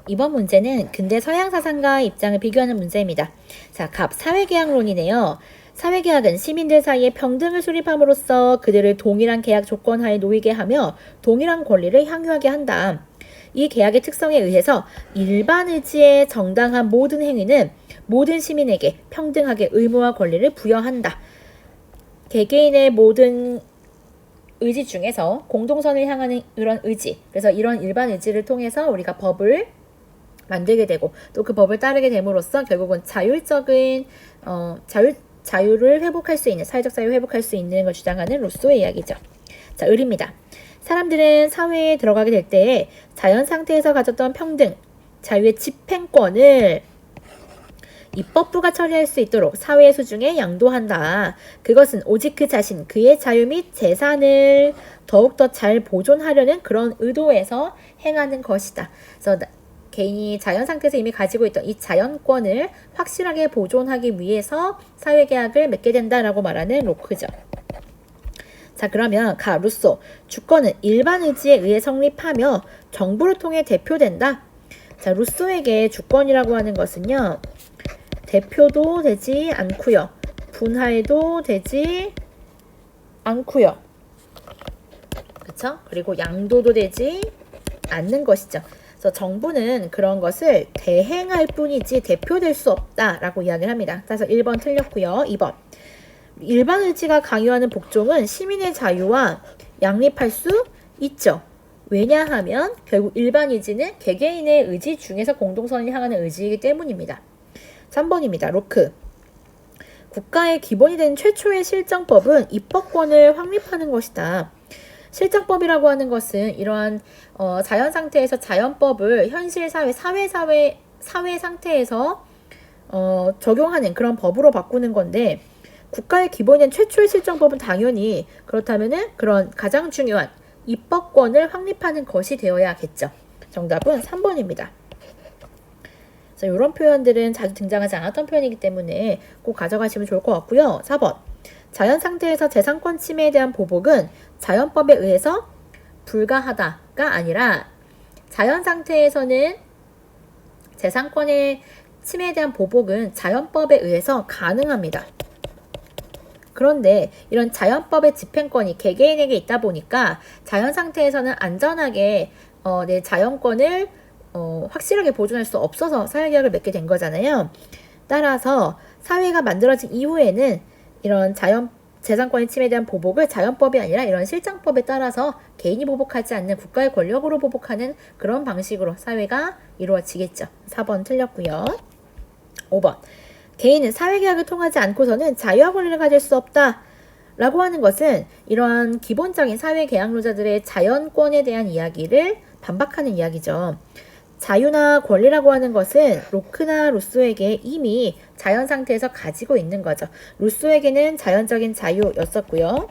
이번 문제는 근대 서양 사상가의 입장을 비교하는 문제입니다. 자, 갑 사회계약론이네요. 사회계약은 시민들 사이에 평등을 수립함으로써 그들을 동일한 계약 조건 하에 놓이게 하며 동일한 권리를 향유하게 한다. 이 계약의 특성에 의해서 일반 의지에 정당한 모든 행위는 모든 시민에게 평등하게 의무와 권리를 부여한다. 개개인의 모든 의지 중에서 공동선을 향하는 이런 의지, 그래서 이런 일반 의지를 통해서 우리가 법을 만들게 되고 또 그 법을 따르게 됨으로써 결국은 자율적인 자유를 회복할 수 있는, 사회적 자유를 회복할 수 있는 걸 주장하는 루소의 이야기죠. 자, 을입니다. 사람들은 사회에 들어가게 될 때에 자연 상태에서 가졌던 평등, 자유의 집행권을 입법부가 처리할 수 있도록 사회의 수중에 양도한다. 그것은 오직 그 자신, 그의 자유 및 재산을 더욱더 잘 보존하려는 그런 의도에서 행하는 것이다. 그래서 개인이 자연 상태에서 이미 가지고 있던 이 자연권을 확실하게 보존하기 위해서 사회계약을 맺게 된다라고 말하는 로크죠. 자, 그러면 루소, 주권은 일반 의지에 의해 성립하며 정부를 통해 대표된다. 자, 루소에게 주권이라고 하는 것은요, 대표도 되지 않고요, 분할도 되지 않고요, 그쵸? 그리고 양도도 되지 않는 것이죠. 그래서 정부는 그런 것을 대행할 뿐이지 대표될 수 없다라고 이야기를 합니다. 그래서 1번 틀렸고요. 2번. 일반 의지가 강요하는 복종은 시민의 자유와 양립할 수 있죠. 왜냐하면 결국 일반 의지는 개개인의 의지 중에서 공동선을 향하는 의지이기 때문입니다. 3번입니다. 로크. 국가의 기본이 된 최초의 실정법은 입법권을 확립하는 것이다. 실정법이라고 하는 것은 이러한 자연 상태에서 자연법을 현실 사회 상태에서 적용하는 그런 법으로 바꾸는 건데, 국가의 기본인 최초의 실정법은 당연히 그렇다면은 그런 가장 중요한 입법권을 확립하는 것이 되어야겠죠. 정답은 3번입니다. 그래서 이런 표현들은 자주 등장하지 않았던 표현이기 때문에 꼭 가져가시면 좋을 것 같고요. 4번. 자연 상태에서 재산권 침해에 대한 보복은 자연법에 의해서 불가하다가 아니라 자연 상태에서는 재산권의 침해에 대한 보복은 자연법에 의해서 가능합니다. 그런데 이런 자연법의 집행권이 개개인에게 있다 보니까 자연 상태에서는 안전하게 내 자연권을 확실하게 보존할 수 없어서 사회계약을 맺게 된 거잖아요. 따라서 사회가 만들어진 이후에는 이런 재산권의 침해에 대한 보복을 자연법이 아니라 이런 실정법에 따라서 개인이 보복하지 않는 국가의 권력으로 보복하는 그런 방식으로 사회가 이루어지겠죠. 4번 틀렸고요. 5번. 개인은 사회계약을 통하지 않고서는 자유와 권리를 가질 수 없다 라고 하는 것은 이러한 기본적인 사회계약론자들의 자연권에 대한 이야기를 반박하는 이야기죠. 자유나 권리라고 하는 것은 로크나 루소에게 이미 자연 상태에서 가지고 있는 거죠. 루소에게는 자연적인 자유였었고요.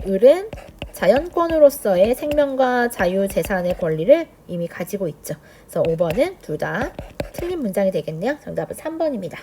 을은 자연권으로서의 생명과 자유, 재산의 권리를 이미 가지고 있죠. 그래서 5번은 둘 다 틀린 문장이 되겠네요. 정답은 3번입니다.